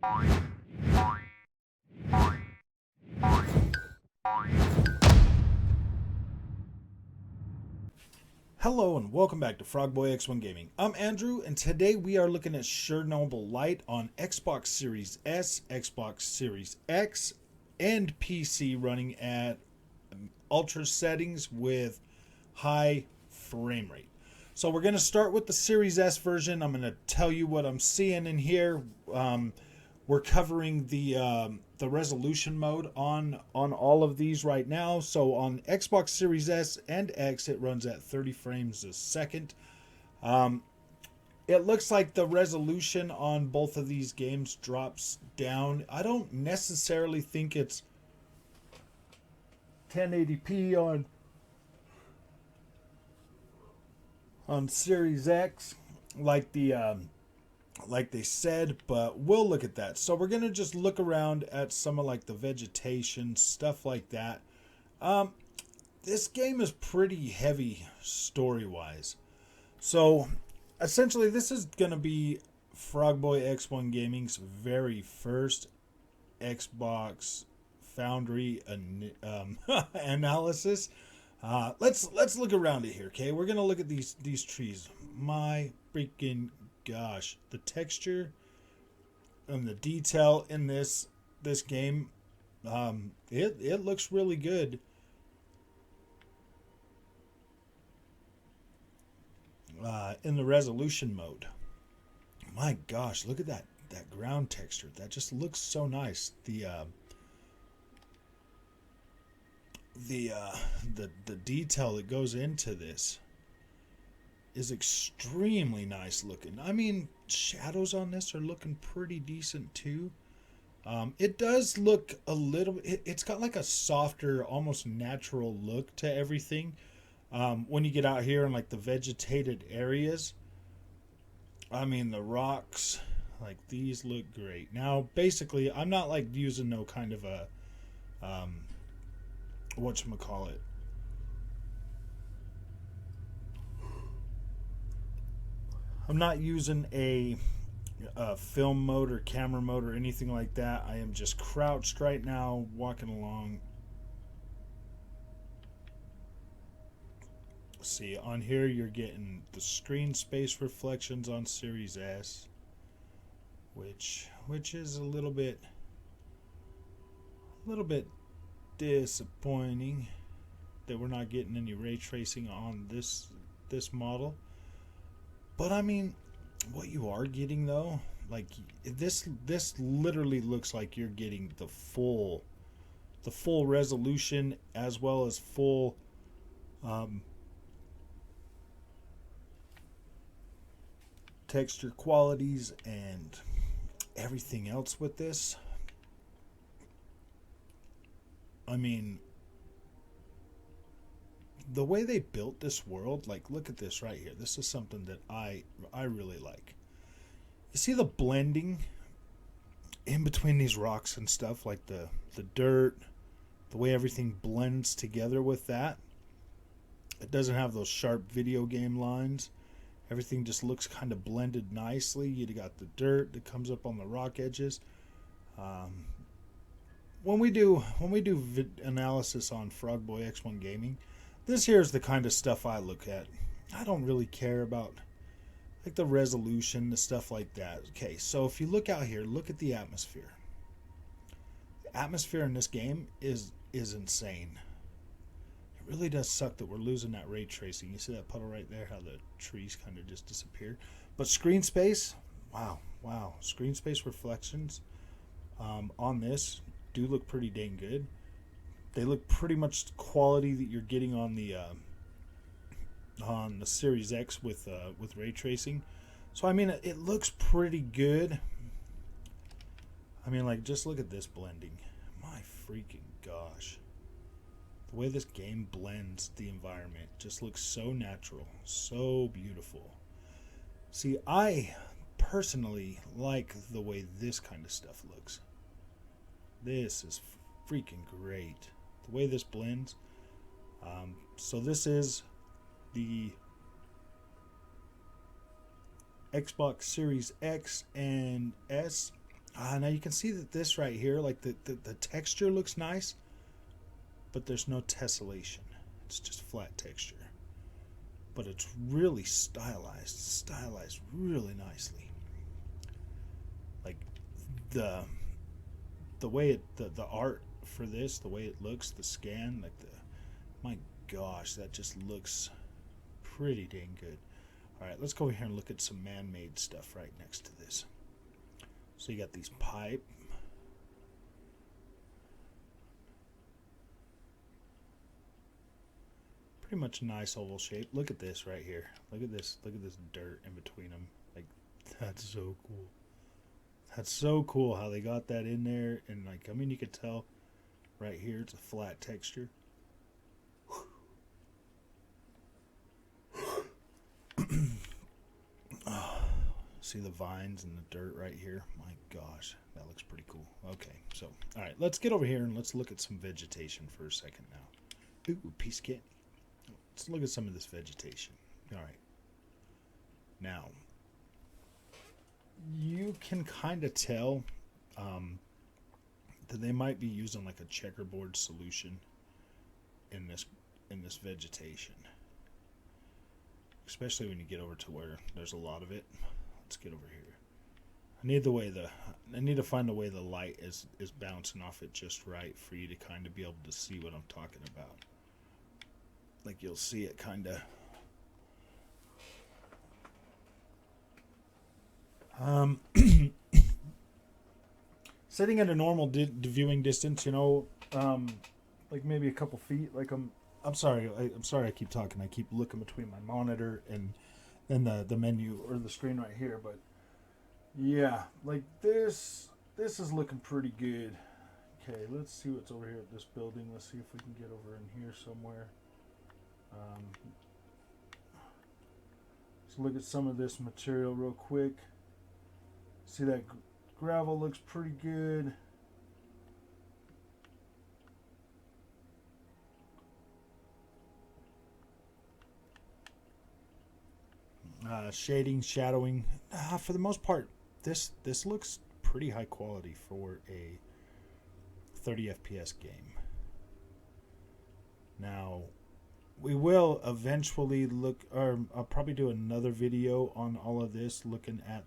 Hello and welcome back to Frogboy X1 Gaming. I'm Andrew, and today we are looking at Chernobylite on Xbox Series S, Xbox Series X, and PC running at ultra settings with high frame rate. So we're going to start with the Series S version. I'm going to tell you what I'm seeing in here. We're covering the resolution mode on all of these right now. So on Xbox Series S and X, it runs at 30 frames a second. It looks like the resolution on both of these games drops down. I don't necessarily think it's 1080p on Series X like they said, but we'll look at that. So we're gonna just look around at some of like the vegetation, stuff like that. This game is pretty heavy story wise. So essentially this is gonna be Frogboy X1 Gaming's very first Xbox Foundry analysis. Let's look around it here, okay? We're gonna look at these trees. My freaking gosh, the texture and the detail in this game, it looks really good. In the resolution mode, my gosh, look at that ground texture. That just looks so nice. The detail that goes into this is extremely nice looking. I mean, shadows on this are looking pretty decent too. It does look a little, it's got like a softer, almost natural look to everything. When you get out here in like the vegetated areas, I mean, the rocks, like these look great. Now, basically, I'm not like using no kind of a, whatchamacallit, I'm not using a film mode or camera mode or anything like that. I am just crouched right now, walking along. See, on here you're getting the screen space reflections on Series S, which is a little bit disappointing that we're not getting any ray tracing on this model. But I mean, what you are getting though, like this literally looks like you're getting the full resolution as well as full texture qualities and everything else with this. I mean, the way they built this world, like look at this right here. This is something that I really like. You see the blending in between these rocks and stuff, like the dirt, the way everything blends together with that. It doesn't have those sharp video game lines. Everything just looks kind of blended nicely. You got the dirt that comes up on the rock edges. When we do analysis on Frogboy X1 Gaming, this here is the kind of stuff I look at. I don't really care about like the resolution, the stuff like that. Okay, so if you look out here, look at the atmosphere. The atmosphere in this game is insane. It really does suck that we're losing that ray tracing. You see that puddle right there, how the trees kind of just disappeared. But screen space, wow. Screen space reflections on this do look pretty dang good. They look pretty much the quality that you're getting on the Series X with ray tracing. So I mean, it looks pretty good. I mean, like, just look at this blending. My freaking gosh. The way this game blends the environment just looks so natural, so beautiful. See, I personally like the way this kind of stuff looks. This is freaking great. The way this blends. So this is the Xbox Series X and S. Now you can see that this right here, like the texture looks nice, but there's no tessellation. It's just flat texture. But it's really stylized really nicely. Like the way the art for this, the way it looks, the scan, like my gosh, that just looks pretty dang good. All right, let's go over here and look at some man-made stuff right next to this. So you got these pipe. Pretty much a nice oval shape. Look at this right here. Look at this dirt in between them. Like, that's so cool. That's so cool how they got that in there. And like, I mean, you could tell right here it's a flat texture. Oh, see the vines and the dirt right here? My gosh, that looks pretty cool. Okay, so, all right, let's get over here and let's look at some vegetation for a second now. Ooh, piece of candy. Let's look at some of this vegetation. All right. Now, you can kind of tell that they might be using like a checkerboard solution in this vegetation, especially when you get over to where there's a lot of it. Let's get over here. I need to find a way the light is bouncing off it just right for you to kind of be able to see what I'm talking about. Like you'll see it kind of sitting at a normal viewing distance, you know, like maybe a couple feet. Like I'm sorry I keep talking. I keep looking between my monitor and the menu or the screen right here. But yeah, like this is looking pretty good. Okay, let's see what's over here at this building. Let's see if we can get over in here somewhere. Let's look at some of this material real quick. See that gravel looks pretty good. Shading, shadowing. For the most part, this looks pretty high quality for a 30 FPS game. Now, we will eventually look, or I'll probably do another video on all of this, looking at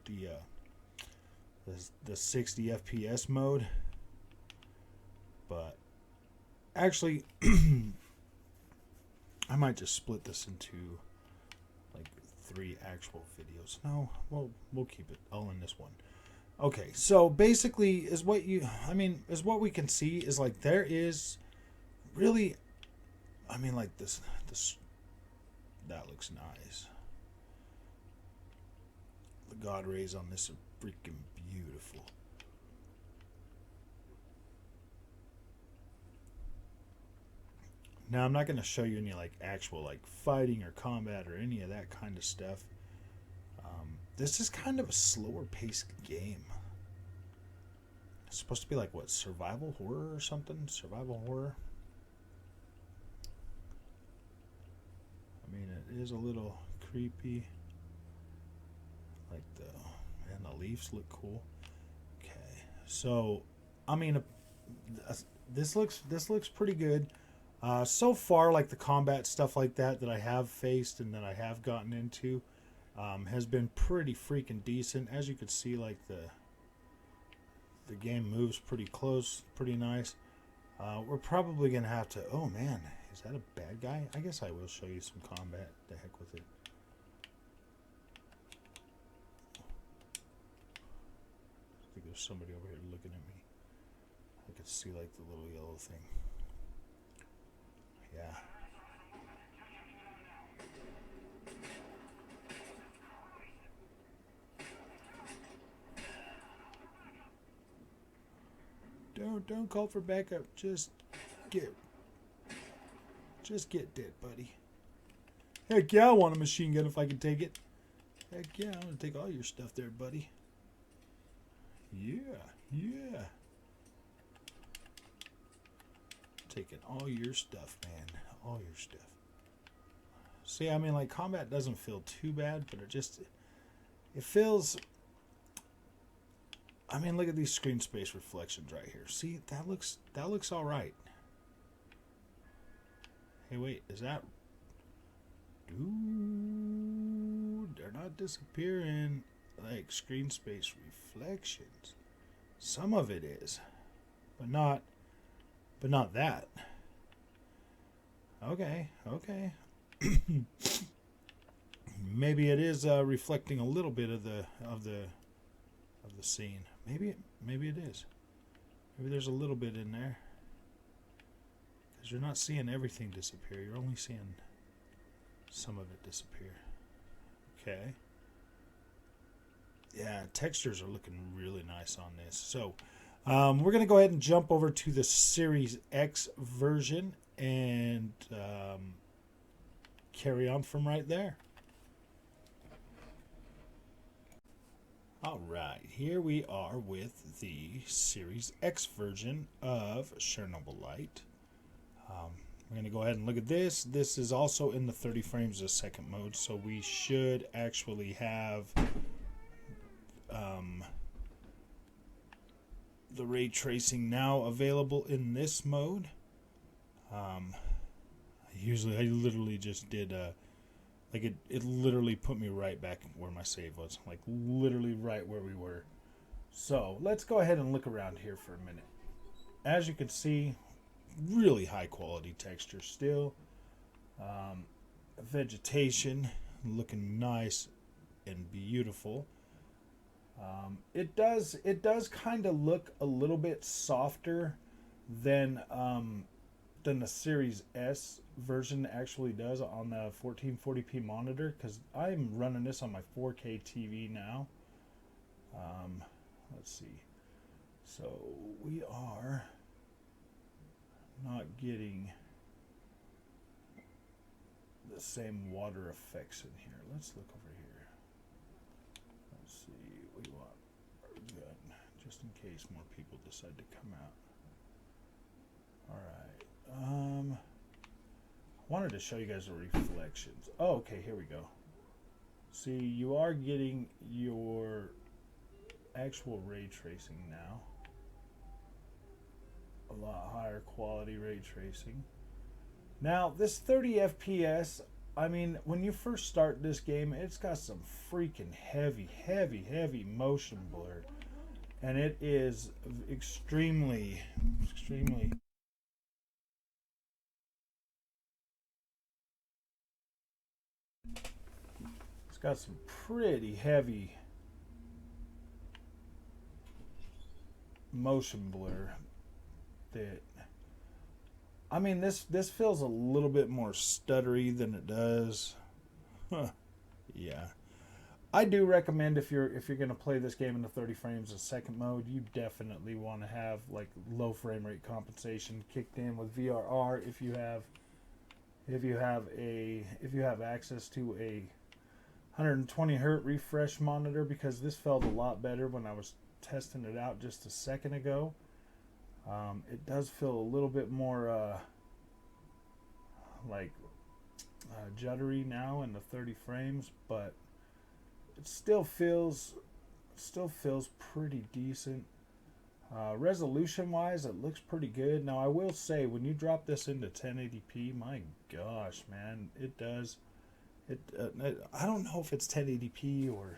the 60 FPS mode. But actually, I might just split this into like 3 actual videos. No, we'll keep it all in this one. Okay, so basically, is what we can see is like there is really, I mean, like this that looks nice. The God rays on this are freaking beautiful. Now, I'm not going to show you any like actual like fighting or combat or any of that kind of stuff. This is kind of a slower paced game. It's supposed to be like what, survival horror or something? Survival horror. I mean, it is a little creepy. Like and the leaves look cool. Okay, so I mean, this looks pretty good. So far, like the combat stuff like that I have faced and that I have gotten into, has been pretty freaking decent. As you could see, like the game moves pretty close, pretty nice. We're probably gonna have to. Oh man, is that a bad guy? I guess I will show you some combat. The heck with it. I think there's somebody over here looking at me. I could see like the little yellow thing. Yeah. Don't call for backup. Just get dead, buddy. Heck yeah, I want a machine gun if I can take it. Heck yeah, I'm gonna take all your stuff there, buddy. Yeah. Taking all your stuff, man. All your stuff. See, I mean, like, combat doesn't feel too bad, but it feels I mean, look at these screen space reflections right here. See, that looks all right. Hey, wait, is that? Dude, they're not disappearing like screen space reflections. Some of it is, but not that. Okay, okay. Maybe it is reflecting a little bit of the scene. Maybe it is. Maybe there's a little bit in there. Because you're not seeing everything disappear. You're only seeing some of it disappear. Okay. Yeah, textures are looking really nice on this. So we're going to go ahead and jump over to the Series X version and carry on from right there. All right, here we are with the Series X version of Chernobylite. We're going to go ahead and look at this. This is also in the 30 frames a second mode, so we should actually have the ray tracing now available in this mode. I literally just did like it literally put me right back where my save was, like literally right where we were. So let's go ahead and look around here for a minute. As you can see, really high quality texture still. Vegetation looking nice and beautiful. It does kind of look a little bit softer than the Series S version actually does on the 1440p monitor, because I'm running this on my 4K TV now. Let's see. So we are not getting the same water effects in here. Let's look over here. Let's see. We want our gun, just in case more people decide to come out. All right. I wanted to show you guys the reflections. Oh, okay, here we go. See, you are getting your actual ray tracing now. A lot higher quality ray tracing. Now, this 30 FPS, I mean, when you first start this game, it's got some freaking heavy motion blur. And it is extremely it's got some pretty heavy motion blur that, I mean, this feels a little bit more stuttery than it does. Huh. Yeah. I do recommend, if you're going to play this game in the 30 frames a second mode, you definitely want to have like low frame rate compensation kicked in with VRR if you have access to a 120 hertz refresh monitor, because this felt a lot better when I was testing it out just a second ago. It does feel a little bit more juddery now in the 30 frames, but it still feels pretty decent. Resolution wise, it looks pretty good. Now I will say, when you drop this into 1080p, my gosh, man, it does. I don't know if it's 1080p or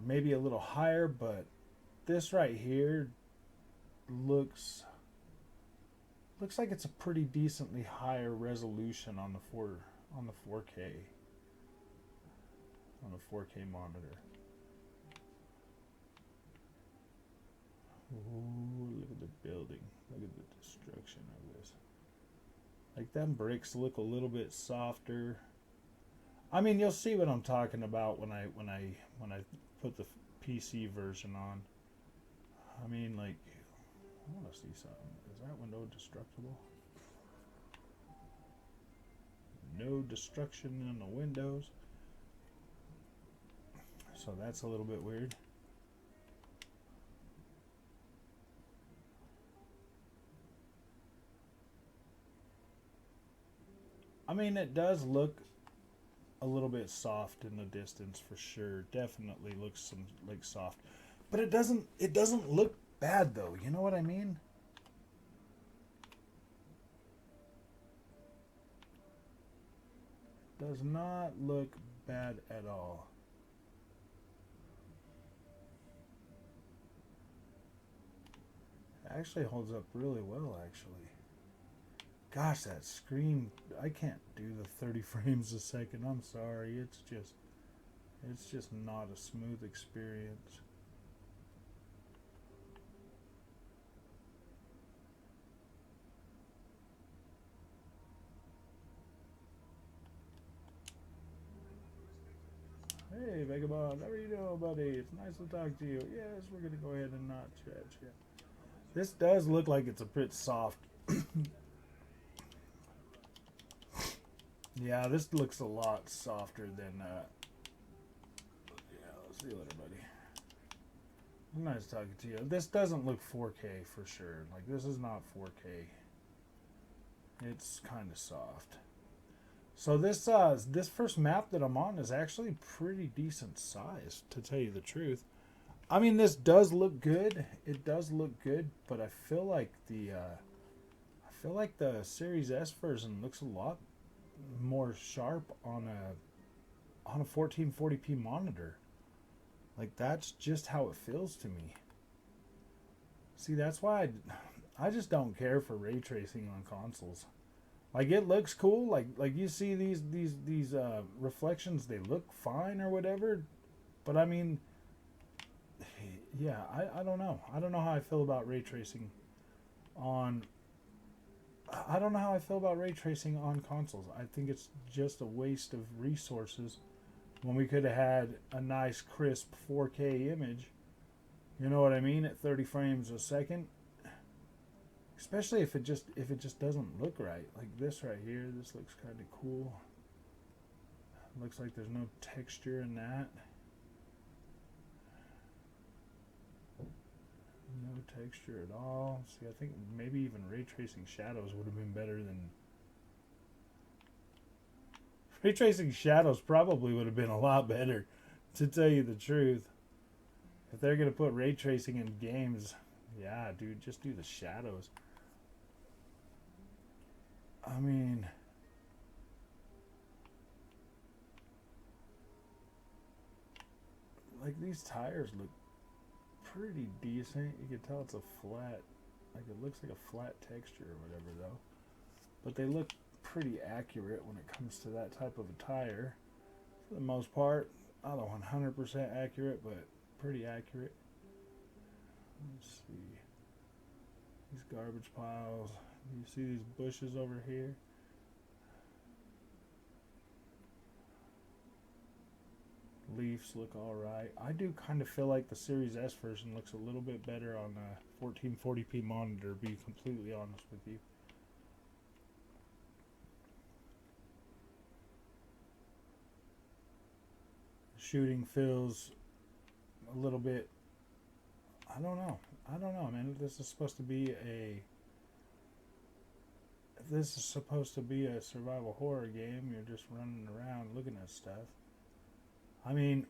maybe a little higher, but this right here looks like it's a pretty decently higher resolution on the 4K monitor. Ooh, look at the building. Look at the destruction of this. Like, them bricks look a little bit softer. I mean, you'll see what I'm talking about when I put the PC version on. I mean, like, I want to see something. Is that window destructible? No destruction in the windows. So that's a little bit weird. I mean, it does look a little bit soft in the distance for sure. Definitely looks like soft. But it doesn't look bad though. You know what I mean? Does not look bad at all. It actually holds up really well, actually. Gosh, that screen, I can't do the 30 frames a second. I'm sorry. It's just not a smooth experience. Hey, Vagabond, how are you doing, buddy? It's nice to talk to you. Yes, we're going to go ahead and not chat. This does look like it's a bit soft. Yeah, this looks a lot softer than, yeah, let's see you later, buddy. Nice talking to you. This doesn't look 4K for sure. Like, this is not 4K. It's kind of soft. So this first map that I'm on is actually pretty decent size, to tell you the truth. I mean, this does look good. It does look good, but I feel like the Series S version looks a lot more sharp on a 1440p monitor. Like, that's just how it feels to me. See, that's why I just don't care for ray tracing on consoles. Like, it looks cool. Like you see these reflections, they look fine or whatever. But I mean, yeah, I don't know. I don't know how I feel about ray tracing on. I don't know how I feel about ray tracing on consoles. I think it's just a waste of resources when we could have had a nice crisp 4K image. You know what I mean? At 30 frames a second. Especially if it just doesn't look right. Like this right here, this looks kind of cool. Looks like there's no texture in that. No texture at all. See, I think maybe even ray tracing shadows would have been better than... Ray tracing shadows probably would have been a lot better, to tell you the truth. If they're going to put ray tracing in games, yeah, dude, just do the shadows. I mean, like, these tires look pretty decent. You can tell it's a flat, like, it looks like a flat texture or whatever though. But they look pretty accurate when it comes to that type of a tire. For the most part, not 100% accurate, but pretty accurate. Let's see. These garbage piles. You see these bushes over here? Leaves look alright. I do kind of feel like the Series S version looks a little bit better on a 1440p monitor, to be completely honest with you. Shooting feels a little bit... I don't know, man. This is supposed to be a... If this is supposed to be a survival horror game, you're just running around looking at stuff. I mean...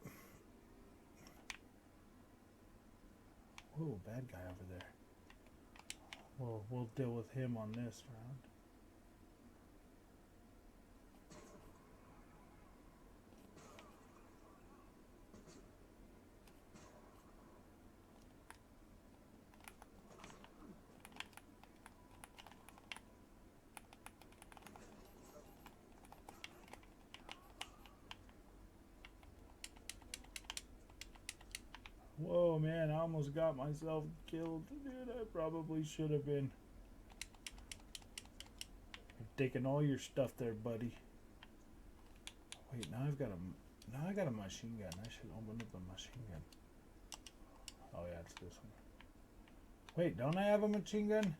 Whoa, bad guy over there. Well, we'll deal with him on this round. Whoa, man, I almost got myself killed. Dude, I probably should have been. You're taking all your stuff there, buddy. Wait, now I got a machine gun. I should open up a machine gun. Oh yeah, it's this one. Wait, don't I have a machine gun?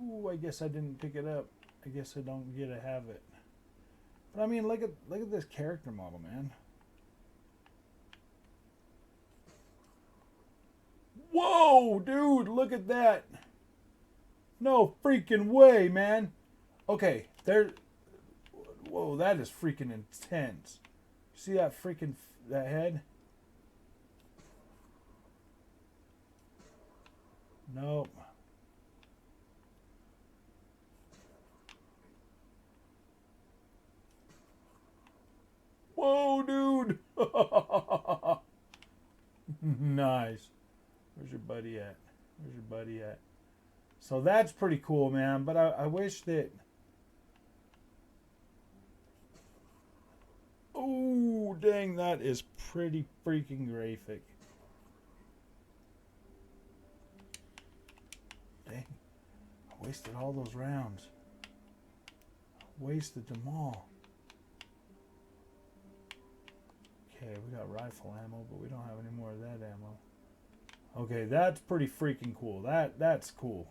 Ooh, I guess I didn't pick it up. I guess I don't get to have it. But I mean, look at this character model, man. Whoa, dude, look at that. No freaking way, man. Okay, there. Whoa, that is freaking intense. See that freaking that head? Nope. Whoa, dude! Nice. Where's your buddy at? Where's your buddy at? So that's pretty cool, man. But I wish that... Oh, dang, that is pretty freaking graphic. Dang. I wasted all those rounds. Wasted them all. Okay, we got rifle ammo, but we don't have any more of that ammo. Okay, that's pretty freaking cool. That's cool.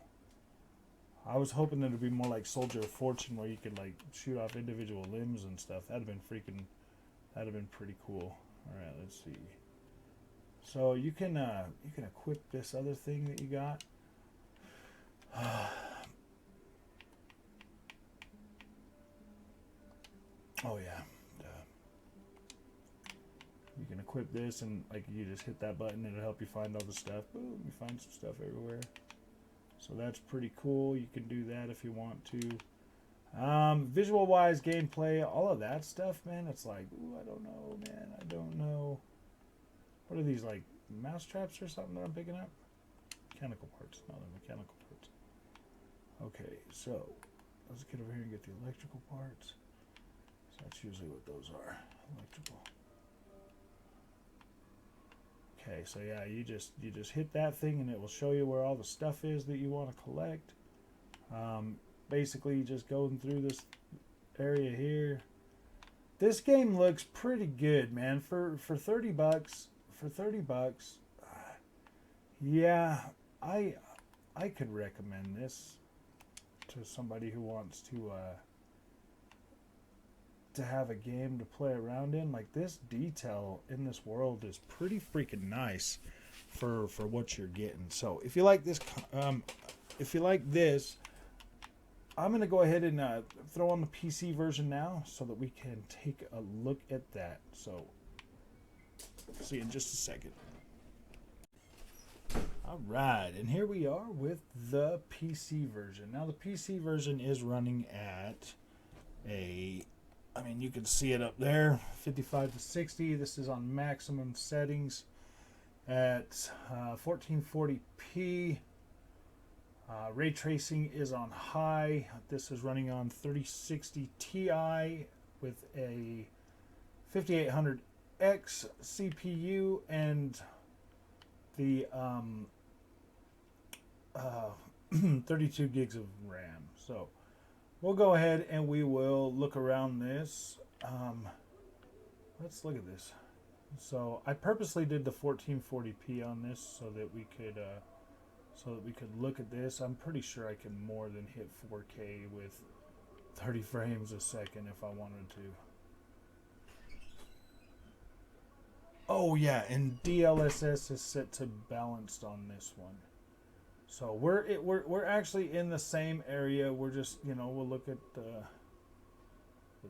I was hoping that it'd be more like Soldier of Fortune, where you could like shoot off individual limbs and stuff. That'd have been pretty cool. All right, let's see. So you can equip this other thing that you got. Oh yeah. You can equip this, and like you just hit that button and it'll help you find all the stuff. Boom, you find some stuff everywhere. So that's pretty cool. You can do that if you want to. Visual wise, gameplay, all of that stuff, man. It's like, ooh, I don't know, man. I don't know. What are these, like mouse traps or something that I'm picking up? Mechanical parts. No, they're mechanical parts. Okay, so let's get over here and get the electrical parts. So that's usually what those are. Electrical. Okay, so yeah, you just hit that thing and it will show you where all the stuff is that you want to collect. Basically, just going through this area here. This game looks pretty good, man. For 30 bucks. For 30 bucks, yeah, I could recommend this to somebody who wants to have a game to play around in. Like, this detail in this world is pretty freaking nice for what you're getting. So if you like this, I'm gonna go ahead and throw on the PC version now so that we can take a look at that. So see you in just a second. All right, and here we are with the PC version. Now the PC version is running at I mean, you can see it up there, 55 to 60. This is on maximum settings at 1440p. Ray tracing is on high. This is running on 3060 Ti with a 5800X CPU and the 32 gigs of RAM. So we'll go ahead and we will look around this. Let's look at this. So I purposely did the 1440p on this so that we could look at this. I'm pretty sure I can more than hit 4K with 30 frames a second if I wanted to. Oh yeah, and DLSS is set to balanced on this one. So we're actually in the same area. We're just, we'll look at the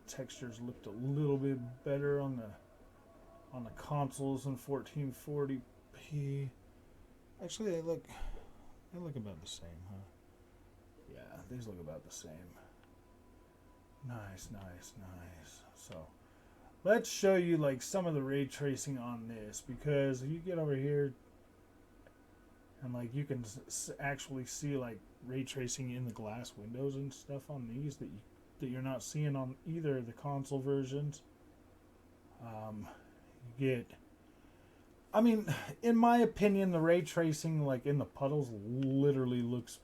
textures looked a little bit better on the consoles in 1440p. Actually, they look about the same, huh? Yeah, these look about the same. Nice. So let's show you like some of the ray tracing on this, because if you get over here and like you can actually see like ray tracing in the glass windows and stuff on these that you're not seeing on either of the console versions. You get, I mean, in my opinion, the ray tracing like in the puddles literally looks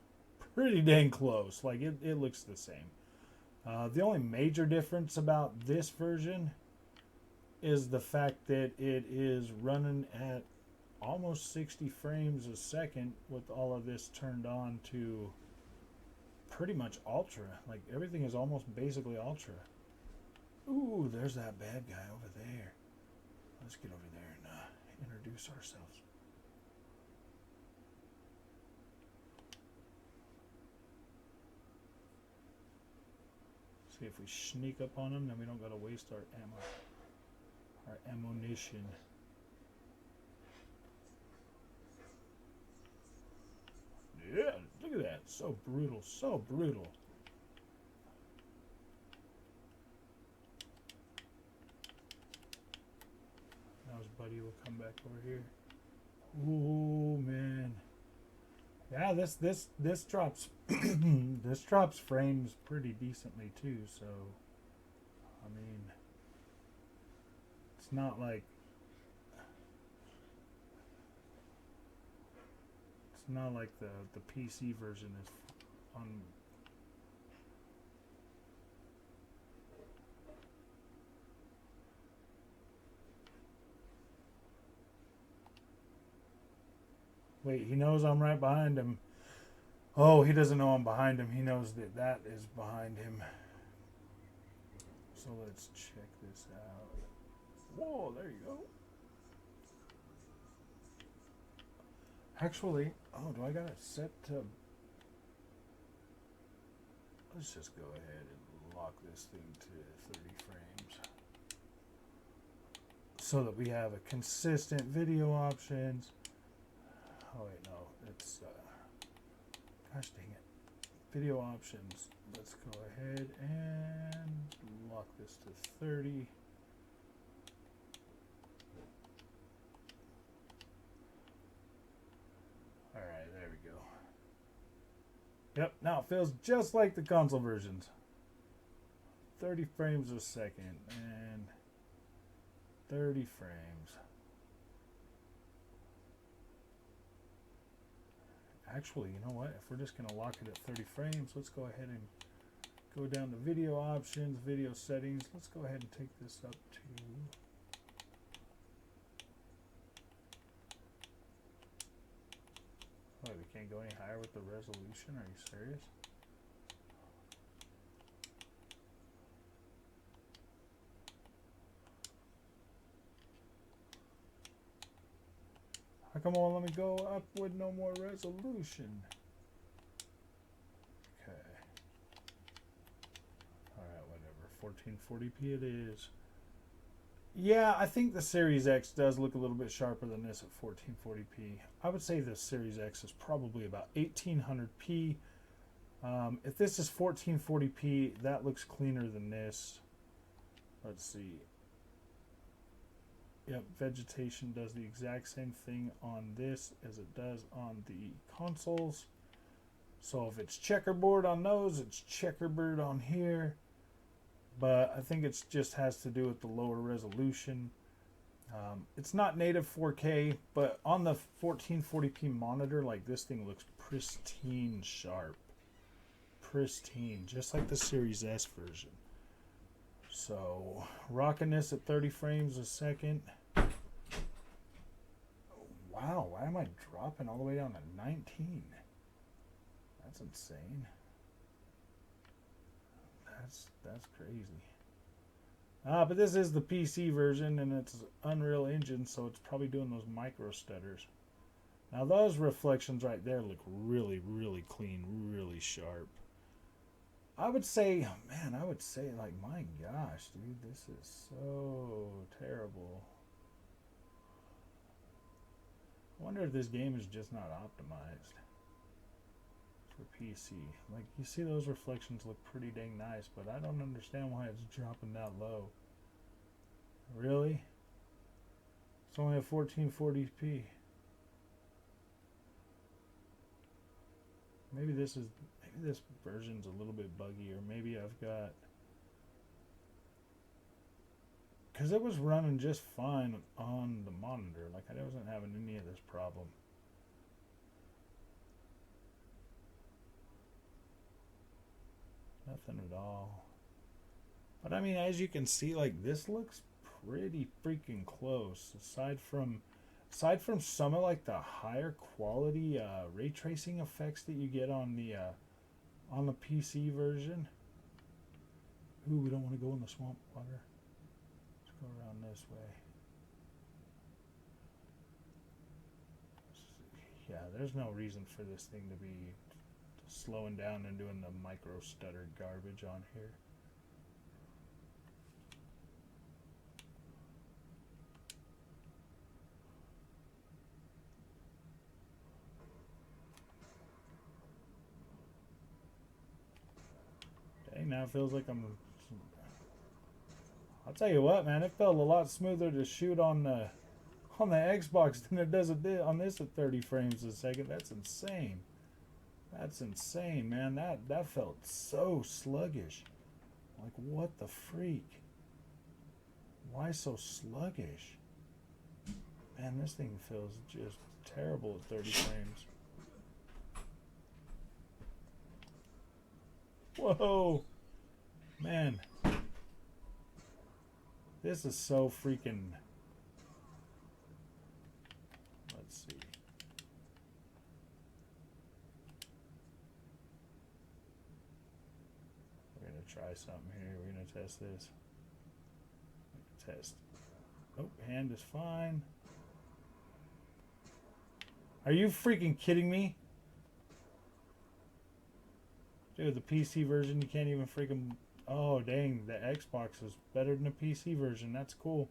pretty dang close. Like it looks the same. The only major difference about this version is the fact that it is running at almost 60 frames a second with all of this turned on to pretty much ultra. Like everything is almost basically ultra. Ooh, there's that bad guy over there. Let's get over there and introduce ourselves. See if we sneak up on him, then we don't gotta waste our ammunition. So brutal, so brutal. Now his buddy will come back over here. Ooh, man. Yeah, this drops this drops frames pretty decently too, so I mean it's not like the PC version is on. Wait, he knows I'm right behind him. Oh, he doesn't know I'm behind him. He knows that that is behind him. So let's check this out. Whoa, there you go. Actually, oh, do I got it set to... Let's just go ahead and lock this thing to 30 frames. So that we have a consistent video options. Oh wait, no, it's, gosh dang it. Video options. Let's go ahead and lock this to 30. Alright, there we go. Yep, now it feels just like the console versions. 30 frames a second and 30 frames. Actually, you know what? If we're just going to lock it at 30 frames, let's go ahead and go down to video options, video settings. Let's go ahead and take this up to... Oh, we can't go any higher with the resolution? Are you serious? How come it won't let me go up with no more resolution? Okay. Alright, whatever. 1440p it is. Yeah, I think the Series X does look a little bit sharper than this at 1440p. I would say the Series X is probably about 1800p. If this is 1440p, that looks cleaner than this. Let's see. Yep, vegetation does the exact same thing on this as it does on the consoles. So if it's checkerboard on those, it's checkerboard on here. But I think it just has to do with the lower resolution. It's not native 4K, but on the 1440p monitor, like this thing looks pristine sharp. Pristine, just like the Series S version. So, rocking this at 30 frames a second. Wow, why am I dropping all the way down to 19? That's insane. That's crazy. But this is the PC version, and it's Unreal Engine, so it's probably doing those micro stutters. Now those reflections right there look really, really clean, really sharp. I would say, man, like, my gosh, dude, this is so terrible. I wonder if this game is just not optimized for PC. Like, you see those reflections look pretty dang nice, but I don't understand why it's dropping that low. Really? It's only at 1440p. Maybe this version's a little bit buggy, or maybe I've got... Because it was running just fine on the monitor. Like, I wasn't having any of this problem. Nothing at all. But I mean, as you can see, like, this looks pretty freaking close. Aside from some of like the higher quality ray tracing effects that you get on the PC version. Ooh, we don't want to go in the swamp water. Let's go around this way. Yeah, there's no reason for this thing to be slowing down and doing the micro stutter garbage on here. now it feels like I'll tell you what, man, it felt a lot smoother to shoot on the Xbox than it does on this at 30 frames a second. That's insane. That's insane, man. That felt so sluggish. Like, what the freak? Why so sluggish? Man, this thing feels just terrible at 30 frames. Whoa! Man. This is so freaking... Let's see. We're going to try something here. We're going to test this. Test. Oh, hand is fine. Are you freaking kidding me? Dude, the PC version, you can't even freaking... Oh, dang, the Xbox is better than the PC version. That's cool.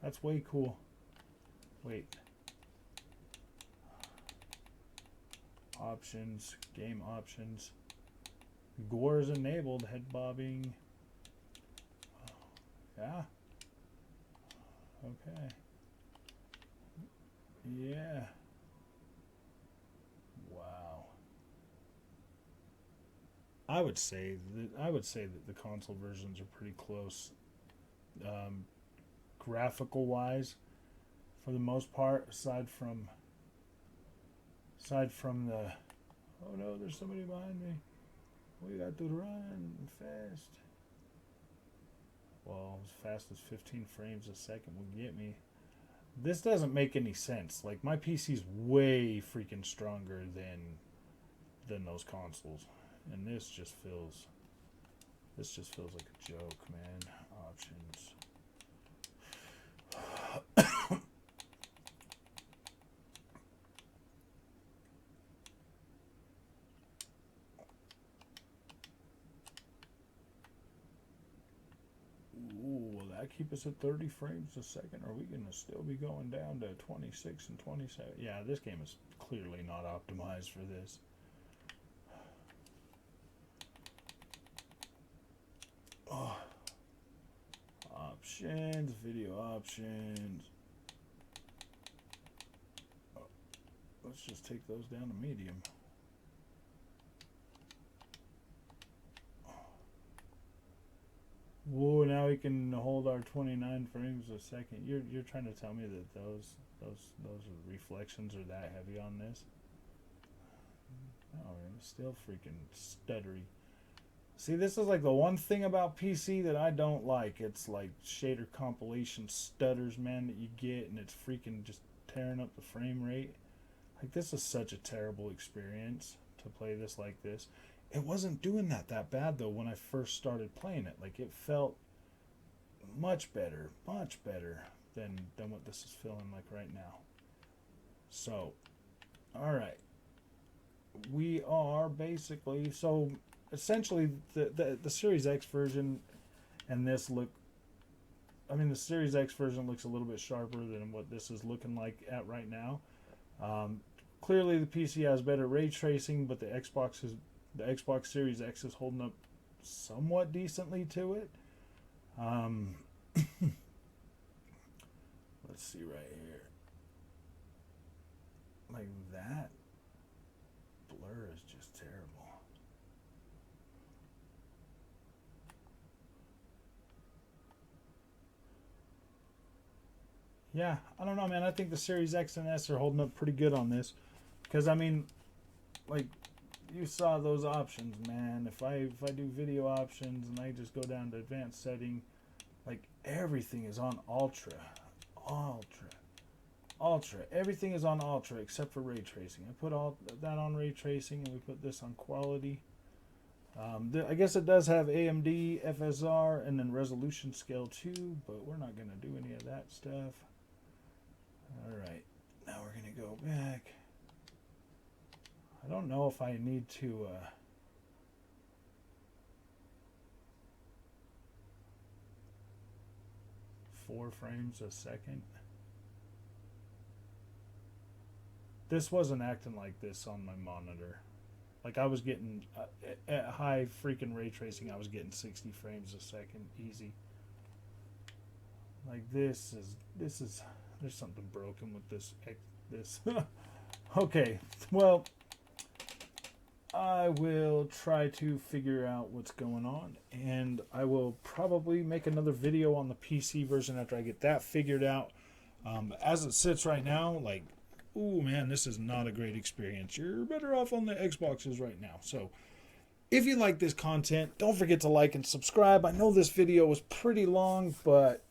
That's way cool. Wait. Options, game options. Gore is enabled, head bobbing. Yeah. Okay. Yeah. Wow. I would say that the console versions are pretty close, graphical wise, for the most part. Aside from the, oh no, there's somebody behind me. We got to run fast. Well, as fast as 15 frames a second will get me. This doesn't make any sense. Like, my PC's way freaking stronger than those consoles. And this just feels like a joke, man. Options. Ooh, will that keep us at 30 frames a second? Are we going to still be going down to 26 and 27? Yeah, this game is clearly not optimized for this. Oh. Options, video options. Oh. Let's just take those down to medium. Whoa, now we can hold our 29 frames a second. You're trying to tell me that those reflections are that heavy on this? Oh, it's still freaking stuttery. See, this is like the one thing about PC that I don't like. It's like shader compilation stutters, man, that you get, and it's freaking just tearing up the frame rate. Like, this is such a terrible experience to play this like this. It wasn't doing that bad, though, when I first started playing it. Like, it felt much better than what this is feeling like right now. So, alright. We are basically... So, essentially, the Series X version and this look... I mean, the Series X version looks a little bit sharper than what this is looking like at right now. Clearly, the PC has better ray tracing, but the Xbox Series X is holding up somewhat decently to it. Let's see right here. Like, that blur is just terrible. Yeah, I don't know, man. I think the Series X and S are holding up pretty good on this. Because, I mean, like, you saw those options, man. If I do video options and I just go down to advanced setting, like, everything is on ultra. Everything is on ultra except for ray tracing. I put all that on ray tracing and we put this on quality. I guess it does have AMD, FSR, and then resolution scale too, but we're not going to do any of that stuff. Alright, now we're going to go back. I don't know if I need to 4 frames a second. This wasn't acting like this on my monitor. Like I was getting at high freaking ray tracing, I was getting 60 frames a second easy. Like this is there's something broken with this. Okay, well, I will try to figure out what's going on, and I will probably make another video on the PC version after I get that figured out. As it sits right now, like, ooh man, this is not a great experience. You're better off on the Xboxes right now. So if you like this content, don't forget to like and subscribe. I know this video was pretty long, but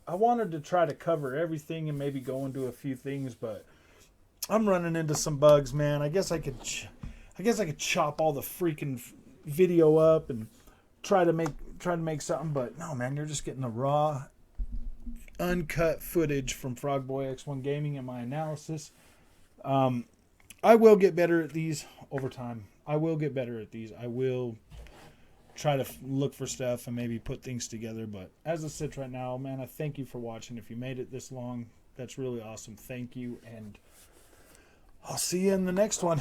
I wanted to try to cover everything and maybe go into a few things, but I'm running into some bugs, man. I guess I could chop all the freaking video up and try to make something, but no, man, you're just getting the raw, uncut footage from Frogboy X1 Gaming and my analysis. I will get better at these over time. I will get better at these. I will try to look for stuff and maybe put things together. But as it sits right now, man, I thank you for watching. If you made it this long, that's really awesome. Thank you, and I'll see you in the next one.